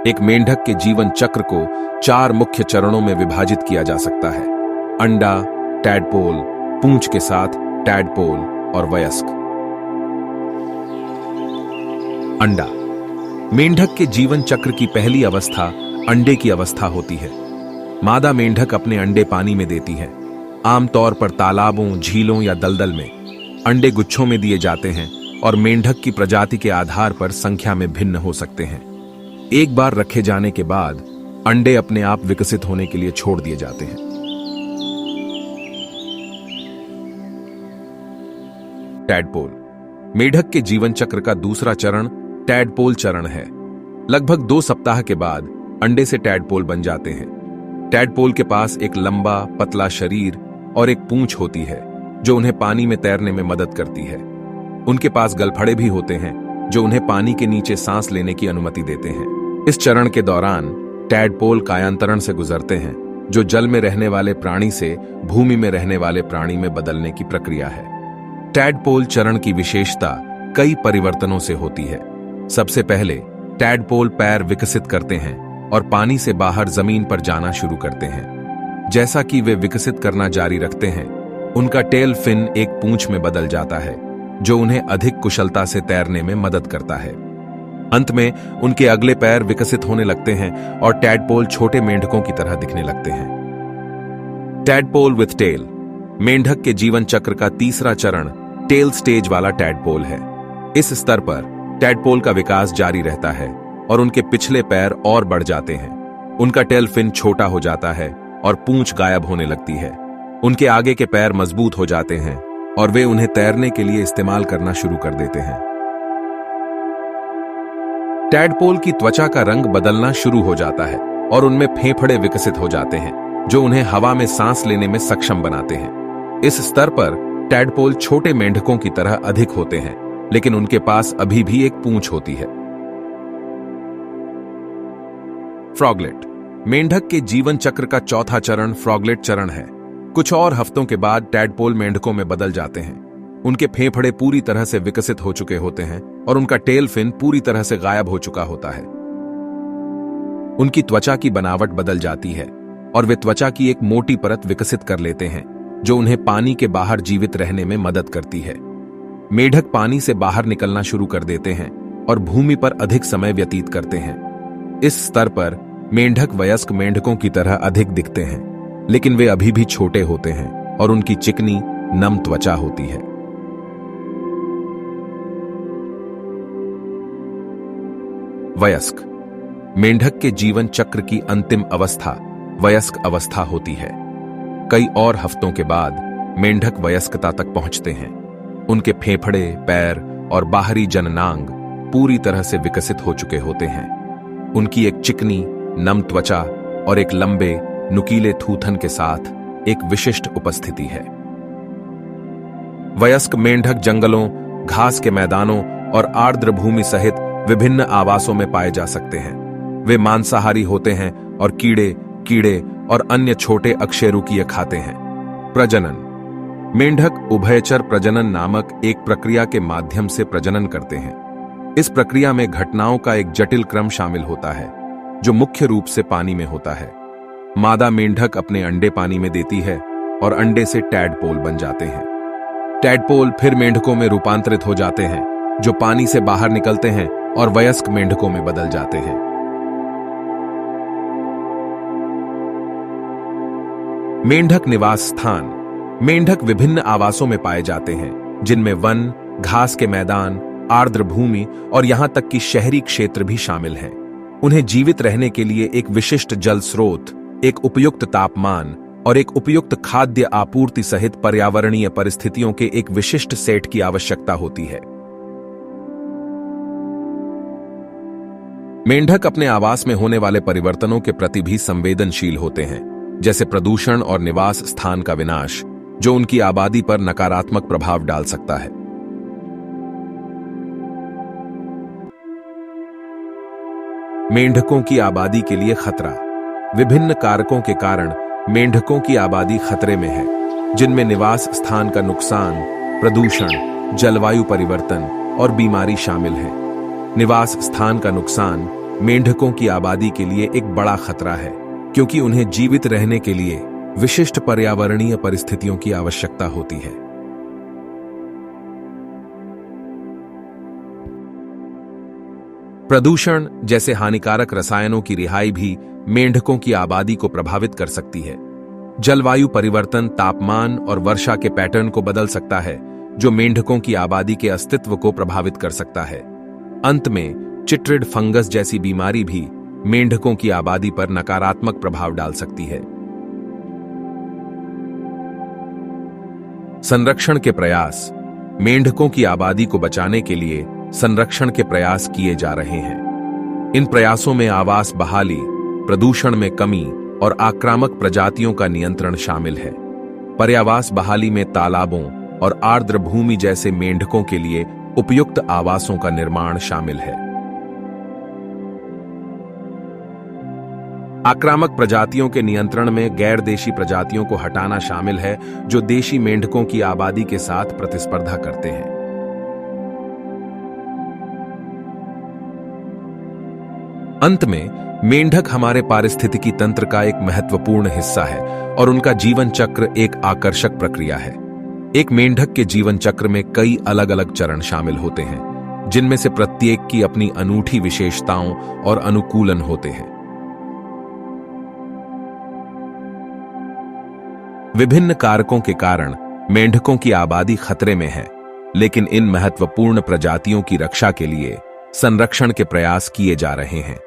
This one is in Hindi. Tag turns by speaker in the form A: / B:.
A: एक मेंढक के जीवन चक्र को 4 मुख्य चरणों में विभाजित किया जा सकता है। अंडा, टैडपोल, पूंछ के साथ टैडपोल और वयस्क। अंडा। मेंढक के जीवन चक्र की पहली अवस्था अंडे की अवस्था होती है। मादा मेंढक अपने अंडे पानी में देती है, आमतौर पर तालाबों, झीलों या दलदल में। अंडे गुच्छों में दिए जाते हैं और मेंढक की प्रजाति के आधार पर संख्या में भिन्न हो सकते हैं। एक बार रखे जाने के बाद अंडे अपने आप विकसित होने के लिए छोड़ दिए जाते हैं। टैडपोल। मेंढक के जीवन चक्र का दूसरा चरण टैडपोल चरण है। लगभग 2 सप्ताह के बाद अंडे से टैडपोल बन जाते हैं। टैडपोल के पास एक लंबा, पतला शरीर और एक पूंछ होती है जो उन्हें पानी में तैरने में मदद करती है। उनके पास गलफड़े भी होते हैं जो उन्हें पानी के नीचे सांस लेने की अनुमति देते हैं। इस चरण के दौरान टैडपोल कायांतरण से गुजरते हैं, जो जल में रहने वाले प्राणी से भूमि में रहने वाले प्राणी में बदलने की प्रक्रिया है। टैडपोल चरण की विशेषता कई परिवर्तनों से होती है। सबसे पहले टैडपोल पैर विकसित करते हैं और पानी से बाहर जमीन पर जाना शुरू करते हैं। जैसा कि वे विकसित करना जारी रखते हैं, उनका टेल फिन एक पूंछ में बदल जाता है, जो उन्हें अधिक कुशलता से तैरने में मदद करता है। अंत में उनके अगले पैर विकसित होने लगते हैं और टैडपोल छोटे मेंढकों की तरह दिखने लगते हैं। Tadpole with tail. मेंढक के जीवन चक्र का तीसरा चरण टेल स्टेज वाला टैडपोल है। इस स्तर पर टैडपोल का विकास जारी रहता है और उनके पिछले पैर और बढ़ जाते हैं। उनका टेल फिन छोटा हो जाता है और पूंछ गायब होने लगती है। उनके आगे के पैर मजबूत हो जाते हैं और वे उन्हें तैरने के लिए इस्तेमाल करना शुरू कर देते हैं। टैडपोल की त्वचा का रंग बदलना शुरू हो जाता है और उनमें फेफड़े विकसित हो जाते हैं, जो उन्हें हवा में सांस लेने में सक्षम बनाते हैं। इस स्तर पर टैडपोल छोटे मेंढकों की तरह अधिक होते हैं, लेकिन उनके पास अभी भी एक पूंछ होती है। फ्रॉगलेट। मेंढक के जीवन चक्र का चौथा चरण फ्रॉगलेट चरण है। कुछ और हफ्तों के बाद टैडपोल मेंढकों में बदल जाते हैं। उनके फेफड़े पूरी तरह से विकसित हो चुके होते हैं और उनका टेल फिन पूरी तरह से गायब हो चुका होता है। उनकी त्वचा की बनावट बदल जाती है और वे त्वचा की एक मोटी परत विकसित कर लेते हैं, जो उन्हें पानी के बाहर जीवित रहने में मदद करती है। मेंढक पानी से बाहर निकलना शुरू कर देते हैं और भूमि पर अधिक समय व्यतीत करते हैं। इस स्तर पर मेंढक वयस्क मेंढकों की तरह अधिक दिखते हैं, लेकिन वे अभी भी छोटे होते हैं और उनकी चिकनी, नम त्वचा होती है। वयस्क। मेंढक के जीवन चक्र की अंतिम अवस्था वयस्क अवस्था होती है। कई और हफ्तों के बाद मेंढक वयस्कता तक पहुंचते हैं। उनके फेफड़े, पैर और बाहरी जननांग पूरी तरह से विकसित हो चुके होते हैं। उनकी एक चिकनी, नम त्वचा और एक लंबे, नुकीले थूथन के साथ एक विशिष्ट उपस्थिति है। वयस्क मेंढक जंगलों, घास के मैदानों और आर्द्र भूमि सहित विभिन्न आवासों में पाए जा सकते हैं। वे मांसाहारी होते हैं और कीड़े और अन्य छोटे अकशेरुकीय खाते हैं। प्रजनन। मेंढक उभयचर प्रजनन नामक एक प्रक्रिया के माध्यम से प्रजनन करते हैं। इस प्रक्रिया में घटनाओं का एक जटिल क्रम शामिल होता है, जो मुख्य रूप से पानी में होता है। मादा मेंढक अपने अंडे पानी में देती है और अंडे से टैडपोल बन जाते हैं। टैडपोल फिर मेंढकों में रूपांतरित हो जाते हैं, जो पानी से बाहर निकलते हैं और वयस्क मेंढकों में बदल जाते हैं। मेंढक निवास स्थान। मेंढक विभिन्न आवासों में पाए जाते हैं, जिनमें वन, घास के मैदान, आर्द्र भूमि और यहां तक कि शहरी क्षेत्र भी शामिल हैं। उन्हें जीवित रहने के लिए एक विशिष्ट जल स्रोत, एक उपयुक्त तापमान और एक उपयुक्त खाद्य आपूर्ति सहित पर्यावरणीय परिस्थितियों के एक विशिष्ट सेट की आवश्यकता होती है। मेंढक अपने आवास में होने वाले परिवर्तनों के प्रति भी संवेदनशील होते हैं, जैसे प्रदूषण और निवास स्थान का विनाश, जो उनकी आबादी पर नकारात्मक प्रभाव डाल सकता है। मेंढकों की आबादी के लिए खतरा। विभिन्न कारकों के कारण मेंढकों की आबादी खतरे में है, जिनमें निवास स्थान का नुकसान, प्रदूषण, जलवायु परिवर्तन और बीमारी शामिल है। निवास स्थान का नुकसान मेंढकों की आबादी के लिए एक बड़ा खतरा है, क्योंकि उन्हें जीवित रहने के लिए विशिष्ट पर्यावरणीय परिस्थितियों की आवश्यकता होती है। प्रदूषण जैसे हानिकारक रसायनों की रिहाई भी मेंढकों की आबादी को प्रभावित कर सकती है। जलवायु परिवर्तन तापमान और वर्षा के पैटर्न को बदल सकता है, जो मेंढकों की आबादी के अस्तित्व को प्रभावित कर सकता है। अंत में चिट्रिड फंगस जैसी बीमारी भी मेंढकों की आबादी पर नकारात्मक प्रभाव डाल सकती है। संरक्षण के प्रयास। मेंढकों की आबादी को बचाने के लिए संरक्षण के प्रयास किए जा रहे हैं। इन प्रयासों में आवास बहाली, प्रदूषण में कमी और आक्रामक प्रजातियों का नियंत्रण शामिल है। पर्यावास बहाली में तालाबों और आर्द्र भूमि जैसे मेंढकों के लिए उपयुक्त आवासों का निर्माण शामिल है। आक्रामक प्रजातियों के नियंत्रण में गैर देशी प्रजातियों को हटाना शामिल है, जो देशी मेंढकों की आबादी के साथ प्रतिस्पर्धा करते हैं। अंत में मेंढक हमारे पारिस्थितिकी तंत्र का एक महत्वपूर्ण हिस्सा है और उनका जीवन चक्र एक आकर्षक प्रक्रिया है। एक मेंढक के जीवन चक्र में कई अलग अलग चरण शामिल होते हैं, जिनमें से प्रत्येक की अपनी अनूठी विशेषताओं और अनुकूलन होते हैं। विभिन्न कारकों के कारण मेंढकों की आबादी खतरे में है, लेकिन इन महत्वपूर्ण प्रजातियों की रक्षा के लिए संरक्षण के प्रयास किए जा रहे हैं।